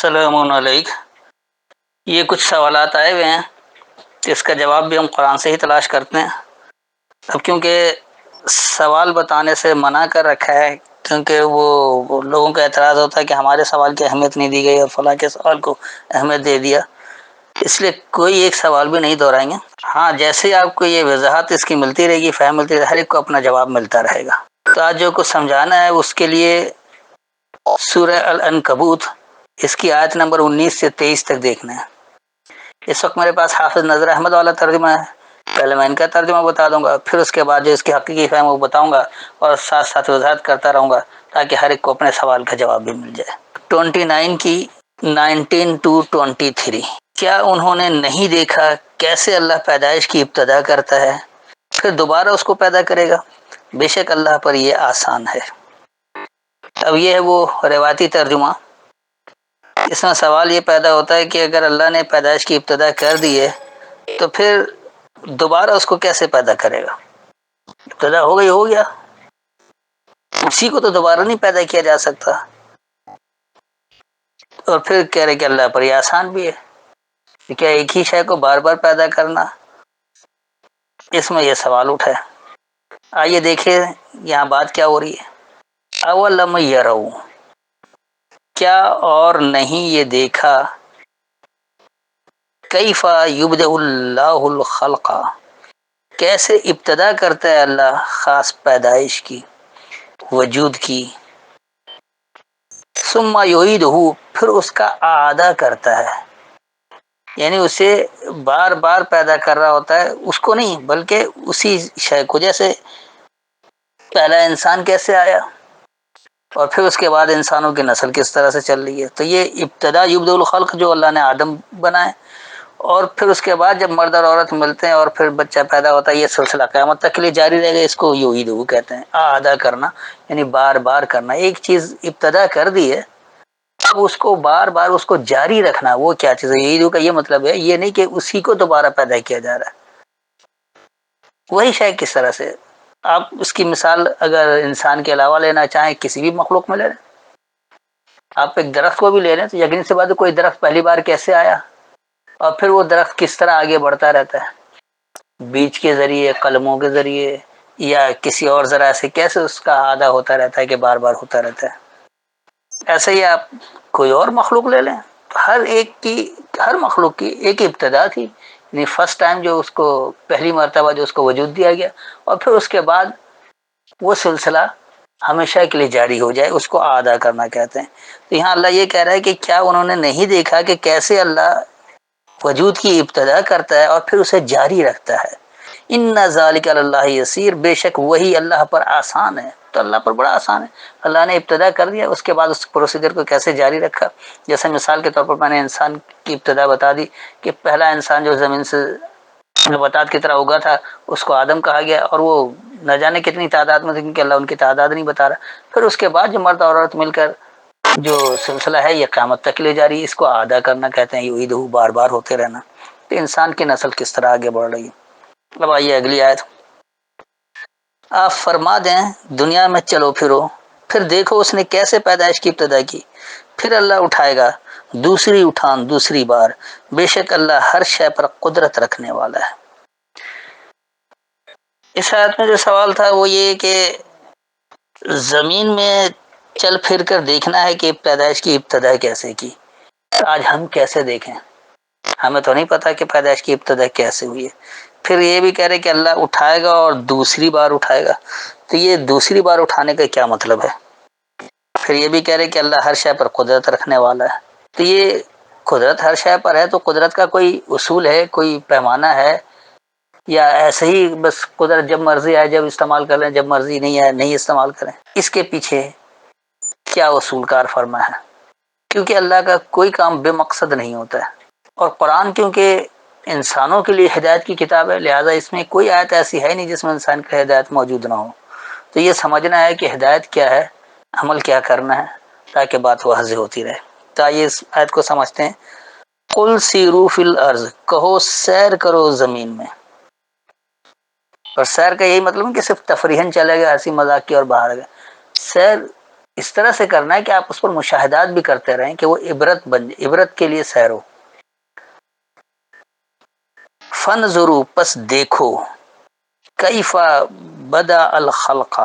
السلام علیکم۔ یہ کچھ سوالات آئے ہوئے ہیں، اس کا جواب بھی ہم قرآن سے ہی تلاش کرتے ہیں۔ اب کیونکہ سوال بتانے سے منع کر رکھا ہے، کیونکہ وہ لوگوں کا اعتراض ہوتا ہے کہ ہمارے سوال کی اہمیت نہیں دی گئی اور فلاں کے سوال کو اہمیت دے دیا، اس لیے کوئی ایک سوال بھی نہیں دہرائیں گے۔ ہاں، جیسے آپ کو یہ وضاحت اس کی ملتی رہے گی، فہم ملتی رہے گی، ہر ایک کو اپنا جواب ملتا رہے گا۔ تو آج جو کچھ سمجھانا ہے اس کے لیے سورہ العنکبوت، اس کی آیت نمبر 19 سے 23 تک دیکھنا ہے۔ اس وقت میرے پاس حافظ نذر احمد والا ترجمہ ہے، پہلے میں ان کا ترجمہ بتا دوں گا، پھر اس کے بعد جو اس کی حقیقی فہم وہ بتاؤں گا، اور ساتھ ساتھ وضاحت کرتا رہوں گا تاکہ ہر ایک کو اپنے سوال کا جواب بھی مل جائے۔ 29 کی 19 to 23، کیا انہوں نے نہیں دیکھا کیسے اللہ پیدائش کی ابتدا کرتا ہے پھر دوبارہ اس کو پیدا کرے گا؟ بے شک اللہ پر یہ آسان ہے۔ اب یہ ہے وہ روایتی ترجمہ۔ اس میں سوال یہ پیدا ہوتا ہے کہ اگر اللہ نے پیدائش کی ابتدا کر دی ہے تو پھر دوبارہ اس کو کیسے پیدا کرے گا؟ ابتدا ہو گئی، ہو گیا، اسی کو تو دوبارہ نہیں پیدا کیا جا سکتا۔ اور پھر کہہ رہے کہ اللہ پر یہ آسان بھی ہے، کیا ایک ہی شے کو بار بار پیدا کرنا؟ اس میں یہ سوال اٹھا ہے۔ آئیے دیکھیں یہاں بات کیا ہو رہی ہے۔ اولم یروا، کیا اور نہیں یہ دیکھا، کیف یبدأ اللہ الخلق، کیسے ابتدا کرتا ہے اللہ خاص پیدائش کی، وجود کی، ثم یعیدہ، پھر اس کا اعادہ کرتا ہے، یعنی اسے بار بار پیدا کر رہا ہوتا ہے، اس کو نہیں بلکہ اسی شے کو، جیسے پہلا انسان کیسے آیا اور پھر اس کے بعد انسانوں کی نسل کس طرح سے چل رہی ہے۔ تو یہ ابتدا یبدأ الخلق جو اللہ نے آدم بنائے، اور پھر اس کے بعد جب مرد اور عورت ملتے ہیں اور پھر بچہ پیدا ہوتا ہے، یہ سلسلہ قیامت تک کے لیے جاری رہے گا۔ اس کو یعیدہ کہتے ہیں، اعادہ کرنا، یعنی بار بار کرنا۔ ایک چیز ابتدا کر دی ہے، اب اس کو بار بار اس کو جاری رکھنا، وہ کیا چیز ہے؟ یعیدہ کا یہ مطلب ہے، یہ نہیں کہ اسی کو دوبارہ پیدا کیا جا رہا ہے۔ وہی شے کس طرح سے، آپ اس کی مثال اگر انسان کے علاوہ لینا چاہیں کسی بھی مخلوق میں لے لیں، آپ ایک درخت کو بھی لے لیں تو یقین سے بات کوئی درخت پہلی بار کیسے آیا اور پھر وہ درخت کس طرح آگے بڑھتا رہتا ہے، بیج کے ذریعے، قلموں کے ذریعے، یا کسی اور ذرائع سے، کیسے اس کا اعادہ ہوتا رہتا ہے کہ بار بار ہوتا رہتا ہے۔ ایسے ہی آپ کوئی اور مخلوق لے لیں، ہر مخلوق کی ایک ابتدا تھی، یعنی فرسٹ ٹائم جو اس کو پہلی مرتبہ جو اس کو وجود دیا گیا، اور پھر اس کے بعد وہ سلسلہ ہمیشہ کے لیے جاری ہو جائے، اس کو اعادہ کرنا کہتے ہیں۔ تو یہاں اللہ یہ کہہ رہا ہے کہ کیا انہوں نے نہیں دیکھا کہ کیسے اللہ وجود کی ابتدا کرتا ہے اور پھر اسے جاری رکھتا ہے۔ ان ذالک علی اللہ یسیر، بے شک وہی اللہ پر آسان ہے۔ تو اللہ پر بڑا آسان ہے، اللہ نے ابتدا کر دیا، اس کے بعد اس پروسیجر کو کیسے جاری رکھا۔ جیسے مثال کے طور پر میں نے انسان کی ابتدا بتا دی کہ پہلا انسان جو زمین سے نباتات کی طرح اگا تھا، اس کو آدم کہا گیا، اور وہ نہ جانے کتنی تعداد میں تھی، کیونکہ اللہ ان کی تعداد نہیں بتا رہا۔ پھر اس کے بعد جو مرد اور عورت مل کر جو سلسلہ ہے یہ قیامت تک لے جا رہی ہے، اس کو اعادہ کرنا کہتے ہیں، یعیدہ، بار بار ہوتے رہنا۔ تو انسان کی نسل کس طرح آگے بڑھ رہی ہے۔ اب آئیے اگلی آیت۔ آپ فرما دیں دنیا میں چلو پھرو، پھر دیکھو اس نے کیسے پیدائش کی ابتدا کی، پھر اللہ اٹھائے گا دوسری اٹھان دوسری بار، بے شک اللہ ہر شے پر قدرت رکھنے والا ہے۔ اس آیت میں جو سوال تھا وہ یہ کہ زمین میں چل پھر کر دیکھنا ہے کہ پیدائش کی ابتدا کیسے کی۔ آج ہم کیسے دیکھیں، ہمیں تو نہیں پتا کہ پیدائش کی ابتدا کیسے ہوئی ہے۔ پھر یہ بھی کہہ رہے کہ اللہ اٹھائے گا اور دوسری بار اٹھائے گا، تو یہ دوسری بار اٹھانے کا کیا مطلب ہے؟ پھر یہ بھی کہہ رہے کہ اللہ ہر شے پر قدرت رکھنے والا ہے، تو یہ قدرت ہر شے پر ہے، تو قدرت کا کوئی اصول ہے، کوئی پیمانہ ہے، یا ایسے ہی بس قدرت جب مرضی آئے جب استعمال کر لیں، جب مرضی نہیں آئے نہیں استعمال کریں؟ اس کے پیچھے کیا اصول کار فرما ہے؟ کیونکہ اللہ کا کوئی کام بے مقصد نہیں ہوتا ہے، اور قرآن کیونکہ انسانوں کے لیے ہدایت کی کتاب ہے، لہٰذا اس میں کوئی آیت ایسی ہے نہیں جس میں انسان کی ہدایت موجود نہ ہو۔ تو یہ سمجھنا ہے کہ ہدایت کیا ہے، عمل کیا کرنا ہے، تاکہ بات واضح ہوتی رہے۔ تو آئیے اس آیت کو سمجھتے ہیں۔ قل سیروا فی الارض، کہو سیر کرو زمین میں۔ اور سیر کا یہی مطلب ہے کہ صرف تفریحاً چلے گئے، ہنسی مذاق کی اور باہر گئے۔ سیر اس طرح سے کرنا ہے کہ آپ اس پر مشاہدات بھی کرتے رہیں کہ وہ عبرت کے لیے سیر ہو. فانظروا پس دیکھو کیفا بدا الخلق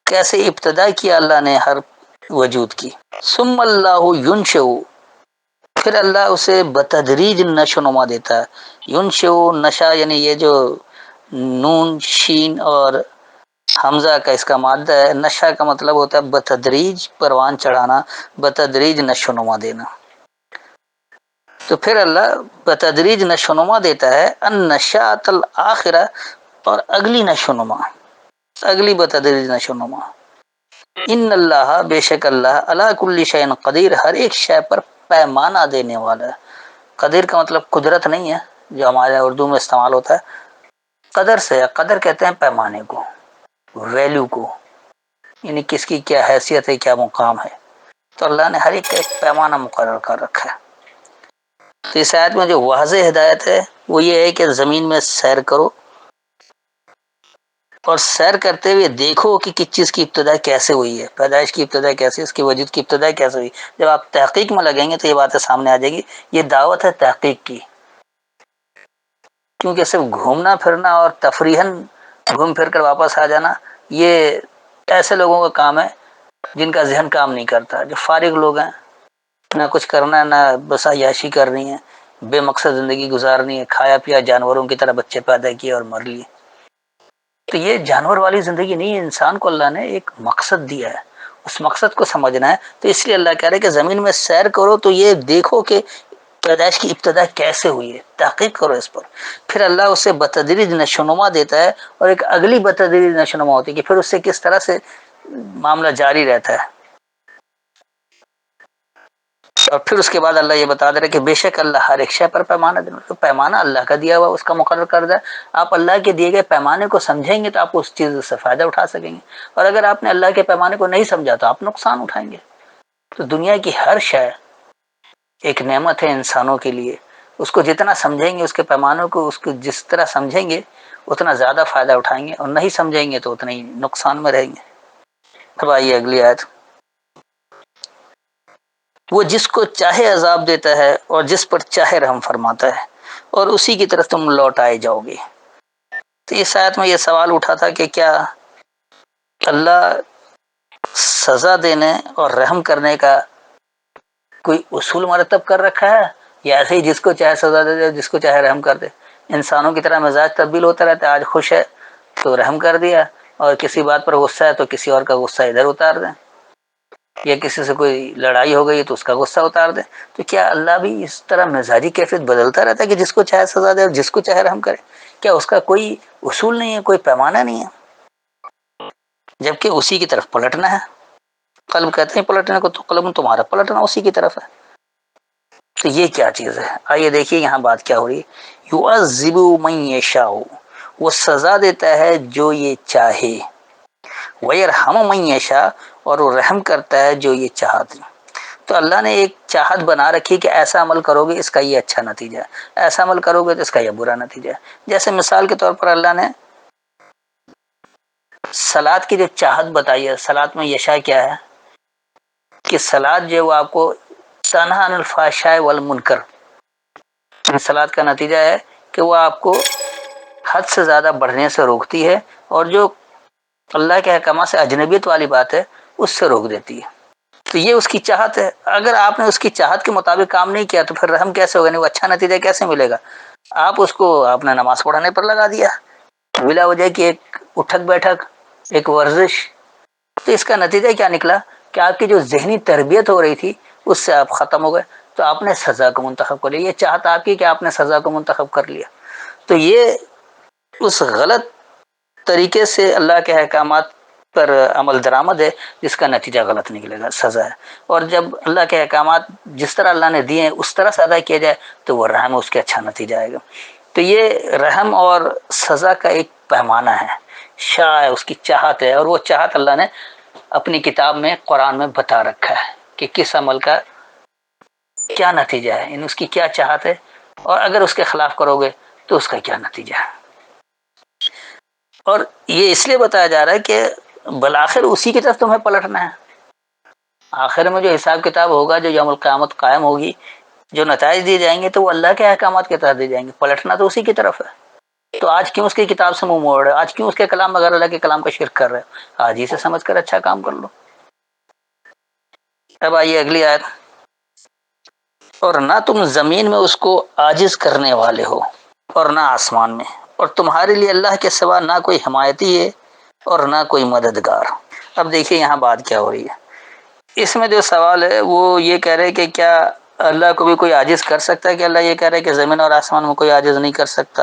کیسے ابتدا کیا اللہ نے ہر وجود کی. ثم اللہ ینشئ پھر اللہ اسے بتدریج نشو نما دیتا ہے. ینشئ نشا یعنی یہ جو نون شین اور حمزہ کا اس کا مادہ ہے. نشا کا مطلب ہوتا ہے بتدریج پروان چڑھانا، بتدریج نشو نما دینا. تو پھر اللہ بتدریج نشو نما دیتا ہے النشاۃ الآخرہ اور اگلی نشو نما، اگلی بتدریج نشو نما. ان اللہ بے شک اللہ علی کل شیء قدیر ہر ایک شے پر پیمانہ دینے والا ہے. قدیر کا مطلب قدرت نہیں ہے جو ہمارے اردو میں استعمال ہوتا ہے. قدر سے قدر کہتے ہیں پیمانے کو، ویلیو کو، یعنی کس کی کیا حیثیت ہے، کیا مقام ہے. تو اللہ نے ہر ایک کا ایک پیمانہ مقرر کر رکھا ہے. تو اس آیت میں جو واضح ہدایت ہے وہ یہ ہے کہ زمین میں سیر کرو اور سیر کرتے ہوئے دیکھو کہ کس چیز کی ابتدا کیسے ہوئی ہے، پیدائش کی ابتدا کیسے، اس کی وجود کی ابتدا کیسے ہوئی. جب آپ تحقیق میں لگیں گے تو یہ باتیں سامنے آ جائے گی. یہ دعوت ہے تحقیق کی، کیونکہ صرف گھومنا پھرنا اور تفریحاً گھوم پھر کر واپس آ جانا یہ ایسے لوگوں کا کام ہے جن کا ذہن کام نہیں کرتا، جو فارغ لوگ ہیں، نہ کچھ کرنا ہے، نہ بس عیاشی کرنی ہے، بے مقصد زندگی گزارنی ہے، کھایا پیا جانوروں کی طرح بچے پیدا کیے اور مر لیے. تو یہ جانور والی زندگی نہیں ہے. انسان کو اللہ نے ایک مقصد دیا ہے، اس مقصد کو سمجھنا ہے. تو اس لیے اللہ کہہ رہے کہ زمین میں سیر کرو تو یہ دیکھو کہ پیدائش کی ابتدا کیسے ہوئی ہے، تحقیق کرو اس پر. پھر اللہ اسے بتدریج نشوونما دیتا ہے اور ایک اگلی بتدریج نشوونما ہوتی ہے کہ پھر اس سے کس طرح سے معاملہ جاری رہتا ہے. اور پھر اس کے بعد اللہ یہ بتا دے رہا ہے کہ بے شک اللہ ہر ایک شے پر پیمانہ دینا. تو پیمانہ اللہ کا دیا ہوا، اس کا مقرر کردہ ہے. آپ اللہ کے دیے گئے پیمانے کو سمجھیں گے تو آپ اس چیز سے فائدہ اٹھا سکیں گے، اور اگر آپ نے اللہ کے پیمانے کو نہیں سمجھا تو آپ نقصان اٹھائیں گے. تو دنیا کی ہر شے ایک نعمت ہے انسانوں کے لیے. اس کو جتنا سمجھیں گے، اس کے پیمانوں کو اس کو جس طرح سمجھیں گے اتنا زیادہ فائدہ اٹھائیں گے، اور نہیں سمجھیں گے تو اتنا ہی نقصان میں رہیں گے. اب آئیے اگلی آیت. وہ جس کو چاہے عذاب دیتا ہے اور جس پر چاہے رحم فرماتا ہے، اور اسی کی طرف تم لوٹائے جاؤ گے. تو اس آیت میں یہ سوال اٹھا تھا کہ کیا اللہ سزا دینے اور رحم کرنے کا کوئی اصول مرتب کر رکھا ہے، یا ایسے ہی جس کو چاہے سزا دے دے، جس کو چاہے رحم کر دے؟ انسانوں کی طرح مزاج تبدیل ہوتا رہتا ہے. آج خوش ہے تو رحم کر دیا، اور کسی بات پر غصہ ہے تو کسی اور کا غصہ ادھر اتار دیں، یا کسی سے کوئی لڑائی ہو گئی تو اس کا غصہ اتار دیں. تو کیا اللہ بھی اس طرح مزاجی کیفیت بدلتا رہتا ہے کہ جس کو چاہے سزا دے اور جس کو چاہے رحم کرے؟ کیا اس کا کوئی اصول نہیں ہے، کوئی پیمانہ نہیں ہے؟ جبکہ اسی کی طرف پلٹنا ہے. قلب کہتے ہیں پلٹنے کو، تو قلب تمہارا پلٹنا اسی کی طرف ہے. تو یہ کیا چیز ہے؟ آئیے دیکھیے یہاں بات کیا ہو رہی ہے. یعذب من یشاء وہ سزا دیتا ہے جو یہ چاہے، ویرحم من یشاء اور وہ رحم کرتا ہے جو یہ چاہتے. تو اللہ نے ایک چاہت بنا رکھی کہ ایسا عمل کرو گے اس کا یہ اچھا نتیجہ ہے، ایسا عمل کرو گے تو اس کا یہ برا نتیجہ ہے. جیسے مثال کے طور پر اللہ نے سلاد کی جو چاہت بتائی ہے، سلاد میں یشاء کیا ہے کہ سلاد جو ہے وہ آپ کو تنہا عن الفحشاء والمنکر، سلاد کا نتیجہ ہے کہ وہ آپ کو حد سے زیادہ بڑھنے سے روکتی ہے، اور جو اللہ کے احکامات سے اجنبیت والی بات ہے اس سے روک دیتی ہے. تو یہ اس کی چاہت ہے. اگر آپ نے اس کی چاہت کے مطابق کام نہیں کیا تو پھر رحم کیسے ہوگا؟ نہیں، وہ اچھا نتیجہ کیسے ملے گا؟ آپ نے نماز پڑھانے پر لگا دیا بلا وجہ کی ایک اٹھک بیٹھک، ایک ورزش. تو اس کا نتیجہ کیا نکلا کہ آپ کی جو ذہنی تربیت ہو رہی تھی اس سے آپ ختم ہو گئے. تو آپ نے سزا کو منتخب کر لیا. یہ چاہت آپ کی کہ آپ نے سزا کو منتخب کر لیا. تو یہ اس غلط طریقے سے اللہ کے احکامات پر عمل درآمد ہے جس کا نتیجہ غلط نکلے گا، سزا ہے. اور جب اللہ کے احکامات جس طرح اللہ نے دیے ہیں اس طرح سے ادا کیا جائے تو وہ رحم، اس کے اچھا نتیجہ آئے گا. تو یہ رحم اور سزا کا ایک پیمانہ ہے، شاء ہے، اس کی چاہت ہے. اور وہ چاہت اللہ نے اپنی کتاب میں، قرآن میں بتا رکھا ہے کہ کس عمل کا کیا نتیجہ ہے، اس کی کیا چاہت ہے، اور اگر اس کے خلاف کرو گے تو اس کا کیا نتیجہ ہے. اور یہ اس لیے بتایا جا رہا ہے کہ بالآخر اسی کی طرف تمہیں پلٹنا ہے. آخر میں جو حساب کتاب ہوگا، جو یوم القیامت قائم ہوگی، جو نتائج دیے جائیں گے تو وہ اللہ کے احکامات کے تحت دیے جائیں گے، پلٹنا تو اسی کی طرف ہے۔ تو آج کیوں اس کی کتاب سے منہ موڑ رہے ہو؟ آج کیوں اس کے کلام وغیرہ اللہ کے کلام کا شرک کر رہے ہو؟ آج ہی سے سمجھ کر اچھا کام کر لو۔ اب آئیے اگلی آیت۔ اور نہ تم زمین میں اس کو عاجز کرنے والے ہو اور نہ آسمان میں، اور تمہارے لیے اللہ کے سوا نہ کوئی حمایتی ہے اور نہ کوئی مددگار۔ اب دیکھیے یہاں بات کیا ہو رہی ہے۔ اس میں جو سوال ہے وہ یہ کہہ رہے کہ کیا اللہ کو بھی کوئی عاجز کر سکتا ہے؟ کہ اللہ یہ کہہ رہے کہ زمین اور آسمان میں کوئی عاجز نہیں کر سکتا،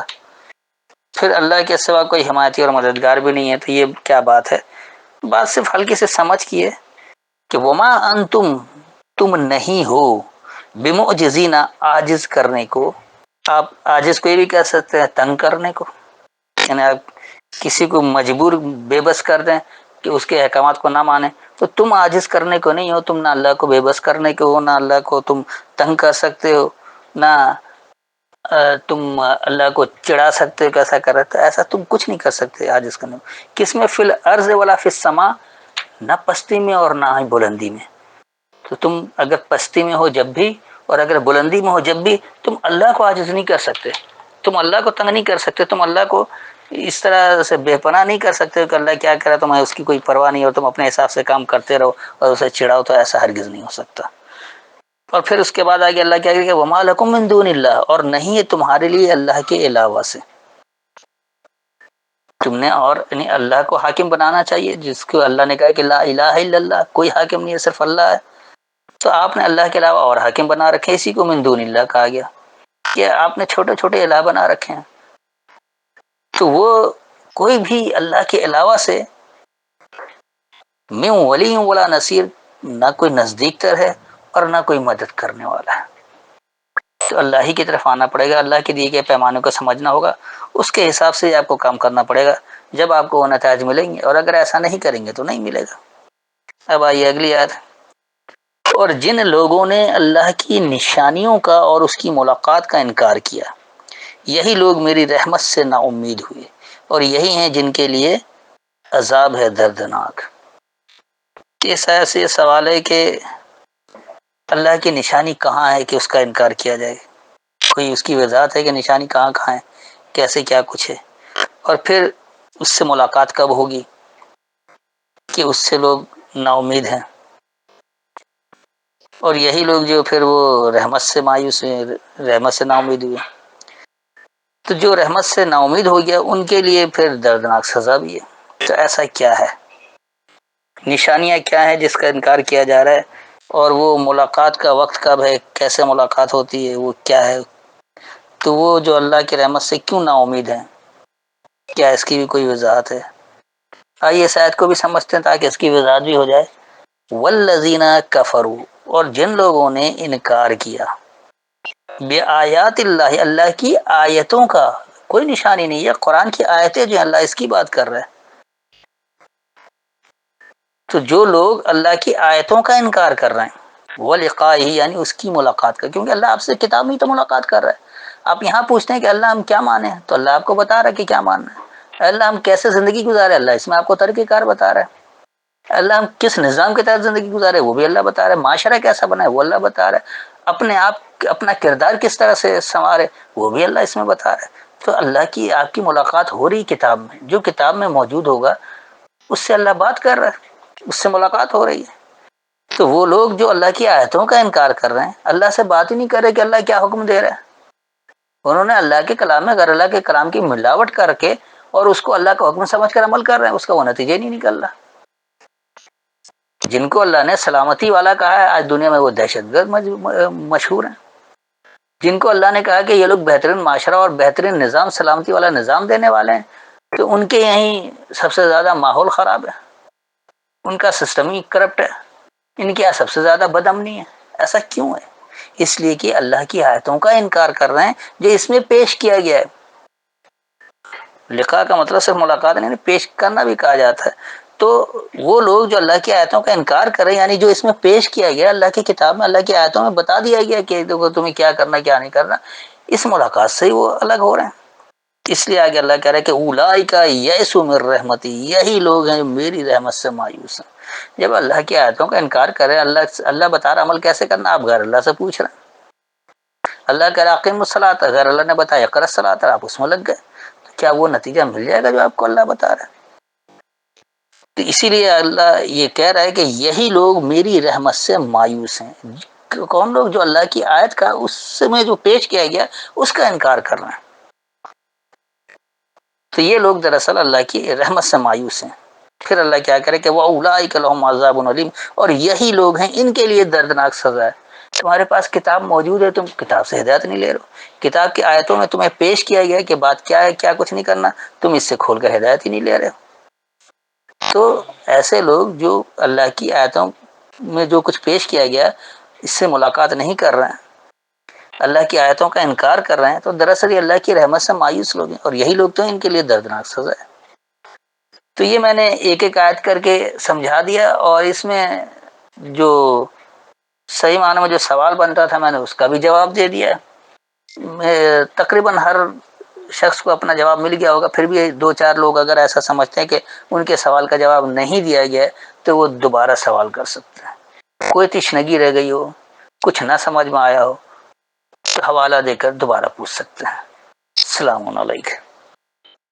پھر اللہ کے سوا کوئی حمایتی اور مددگار بھی نہیں ہے، تو یہ کیا بات ہے؟ بات صرف ہلکی سے سمجھ کی ہے کہ وما انتم، تم نہیں ہو، بمعجزین، عاجز کرنے کو۔ آپ عاجز کوئی بھی کہہ سکتے ہیں، تنگ کرنے کو، یعنی آپ کسی کو مجبور بے بس کر دیں کہ اس کے احکامات کو نہ مانے، تو تم عاجز کرنے کو نہیں ہو۔ تم نہ اللہ کو بے بس کرنے کو ہو، نہ اللہ کو تم تنگ کر سکتے ہو، نہ تم اللہ کو چڑھا سکتے ہو کہ ایسا کر رہتا ہے، ایسا تم کچھ نہیں کر سکتے عاجز کرنے کو۔ کس میں؟ فی الارض ولا فی السماء، نہ پستی میں اور نہ ہی بلندی میں۔ تو تم اگر پستی میں ہو جب بھی اور اگر بلندی میں ہو جب بھی، تم اللہ کو عاجز نہیں کر سکتے، تم اللہ کو تنگ نہیں کر سکتے، تم اللہ کو اس طرح سے بے پناہ نہیں کر سکتے کہ اللہ کیا کرے تمہیں اس کی کوئی پرواہ نہیں، اور تم اپنے حساب سے کام کرتے رہو اور اسے چڑھاؤ، تو ایسا ہرگز نہیں ہو سکتا۔ اور پھر اس کے بعد آگے اللہ کیا کہ وما لکم من دون اللہ، اور نہیں ہے تمہارے لیے اللہ کے علاوہ سے۔ تم نے اور یعنی اللہ کو حاکم بنانا چاہیے، جس کو اللہ نے کہا کہ لا الہ الا اللہ، کوئی حاکم نہیں ہے صرف اللہ ہے، تو آپ نے اللہ کے علاوہ اور حاکم بنا رکھے، اسی کو من دون اللہ کہا گیا کہ آپ نے چھوٹے چھوٹے الہ بنا رکھے ہیں۔ تو وہ کوئی بھی اللہ کے علاوہ سے من ولی ولا نصیر، نہ کوئی نزدیک تر ہے اور نہ کوئی مدد کرنے والا ہے۔ تو اللہ ہی کی طرف آنا پڑے گا، اللہ کے دیے گئے پیمانے کو سمجھنا ہوگا، اس کے حساب سے آپ کو کام کرنا پڑے گا، جب آپ کو وہ نتائج ملیں گے، اور اگر ایسا نہیں کریں گے تو نہیں ملے گا۔ اب آئیے اگلی آیت۔ اور جن لوگوں نے اللہ کی نشانیوں کا اور اس کی ملاقات کا انکار کیا، یہی لوگ میری رحمت سے نا امید ہوئے، اور یہی ہیں جن کے لیے عذاب ہے دردناک۔ اس آیت سے یہ سوال ہے کہ اللہ کی نشانی کہاں ہے کہ اس کا انکار کیا جائے؟ کوئی اس کی وضاحت ہے کہ نشانی کہاں کہاں ہے، کیسے کیا کچھ ہے؟ اور پھر اس سے ملاقات کب ہوگی کہ اس سے لوگ نا امید ہیں، اور یہی لوگ جو پھر وہ رحمت سے مایوس ہوئے، رحمت سے نا امید ہوئے۔ تو جو رحمت سے نا امید ہو گیا ان کے لیے پھر دردناک سزا بھی ہے۔ تو ایسا کیا ہے؟ نشانیاں کیا ہیں جس کا انکار کیا جا رہا ہے؟ اور وہ ملاقات کا وقت کب ہے، کیسے ملاقات ہوتی ہے، وہ کیا ہے؟ تو وہ جو اللہ کی رحمت سے کیوں نا امید ہیں، کیا اس کی بھی کوئی وضاحت ہے؟ آئیے اس آیت کو بھی سمجھتے ہیں تاکہ اس کی وضاحت بھی ہو جائے۔ والذین کفروا، اور جن لوگوں نے انکار کیا، بے آیات اللہ، اللہ کی آیتوں کا، کوئی نشانی نہیں ہے، قرآن کی آیتیں جو اللہ اس کی بات کر رہے ہیں۔ تو جو لوگ اللہ کی آیتوں کا انکار کر رہے ہیں، وہ لقائہ یعنی اس کی ملاقات کا، کیونکہ اللہ آپ سے کتاب میں تو ملاقات کر رہا ہے۔ آپ یہاں پوچھتے ہیں کہ اللہ ہم کیا مانیں، تو اللہ آپ کو بتا رہا ہے کہ کیا ماننا ہے۔ اللہ ہم کیسے زندگی گزارے، اللہ اس میں آپ کو طریقہ کار بتا رہا ہے۔ اللہ ہم کس نظام کے تحت زندگی گزارے، وہ بھی اللہ بتا رہا ہے۔ معاشرہ کیسا بنا ہے وہ اللہ بتا رہا ہے۔ اپنے آپ اپنا کردار کس طرح سے سنوارے وہ بھی اللہ اس میں بتا رہا ہے۔ تو اللہ کی آپ کی ملاقات ہو رہی کتاب میں، جو کتاب میں موجود ہوگا اس سے اللہ بات کر رہا ہے، اس سے ملاقات ہو رہی ہے۔ تو وہ لوگ جو اللہ کی آیتوں کا انکار کر رہے ہیں، اللہ سے بات ہی نہیں کر رہے کہ اللہ کیا حکم دے رہا ہے، انہوں نے اللہ کے کلام میں غیر اللہ کے کلام کی ملاوٹ کر کے اور اس کو اللہ کا حکم سمجھ کر عمل کر رہے ہیں، اس کا وہ نتیجہ نہیں نکل رہا۔ جن کو اللہ نے سلامتی والا کہا ہے، آج دنیا میں وہ دہشت گرد مشہور ہیں۔ جن کو اللہ نے کہا کہ یہ لوگ بہترین معاشرہ اور بہترین نظام، سلامتی والا نظام دینے والے ہیں، تو ان کے یہیں سب سے زیادہ ماحول خراب ہے، ان کا سسٹم ہی کرپٹ ہے، ان کی سب سے زیادہ بد امنی ہے۔ ایسا کیوں ہے؟ اس لیے کہ اللہ کی آیتوں کا انکار کر رہے ہیں جو اس میں پیش کیا گیا ہے۔ لقاء کا مطلب صرف ملاقات نہیں، پیش کرنا بھی کہا جاتا ہے۔ تو وہ لوگ جو اللہ کی آیتوں کا انکار کر رہے ہیں، یعنی جو اس میں پیش کیا گیا اللہ کی کتاب میں، اللہ کی آیتوں میں بتا دیا گیا کہ دیکھو تمہیں کیا کرنا کیا نہیں کرنا، اس ملاقات سے ہی وہ الگ ہو رہے ہیں۔ اس لیے آگے اللہ کہہ رہا ہے کہ اولئک یئسوا من رحمتی، یہی لوگ ہیں جو میری رحمت سے مایوس ہیں۔ جب اللہ کی آیتوں کا انکار کرے، اللہ بتا رہا عمل کیسے کرنا، آپ غیر اللہ سے پوچھ رہے ہیں۔ اللہ کہہ رہا اقیم الصلاۃ، غیر اللہ نے بتایا اقرأ الصلاۃ، آپ اس میں لگ گئے، تو کیا وہ نتیجہ مل جائے گا جو آپ کو اللہ بتا رہا ہے؟ تو اسی لیے اللہ یہ کہہ رہا ہے کہ یہی لوگ میری رحمت سے مایوس ہیں۔ کون لوگ؟ جو اللہ کی آیت کا اس میں جو پیش کیا گیا اس کا انکار کر رہے ہیں۔ تو یہ لوگ دراصل اللہ کی رحمت سے مایوس ہیں۔ پھر اللہ کیا کرے کہ وَأُولَٰئِكَ لَهُمْ عَذَابٌ أَلِيمٌ، اور یہی لوگ ہیں ان کے لیے دردناک سزا ہے۔ تمہارے پاس کتاب موجود ہے، تم کتاب سے ہدایت نہیں لے رہے ہو، کتاب کی آیتوں میں تمہیں پیش کیا گیا کہ بات کیا ہے، کیا کچھ نہیں کرنا، تم اس سے کھول کر ہدایت ہی نہیں لے رہے ہو۔ تو ایسے لوگ جو اللہ کی آیتوں میں جو کچھ پیش کیا گیا اس سے ملاقات نہیں کر رہے ہیں، اللہ کی آیتوں کا انکار کر رہے ہیں، تو دراصل یہ اللہ کی رحمت سے مایوس لوگ ہیں، اور یہی لوگ تو ان کے لیے دردناک سزا ہے۔ تو یہ میں نے ایک ایک آیت کر کے سمجھا دیا، اور اس میں جو صحیح معنی میں جو سوال بنتا تھا میں نے اس کا بھی جواب دے دیا۔ تقریباً ہر شخص کو اپنا جواب مل گیا ہوگا، پھر بھی دو چار لوگ اگر ایسا سمجھتے ہیں کہ ان کے سوال کا جواب نہیں دیا گیا تو وہ دوبارہ سوال کر سکتے ہیں۔ کوئی تشنگی رہ گئی ہو، کچھ نہ سمجھ میں آیا ہو، تو حوالہ دے کر دوبارہ پوچھ سکتے ہیں۔ السلام علیکم۔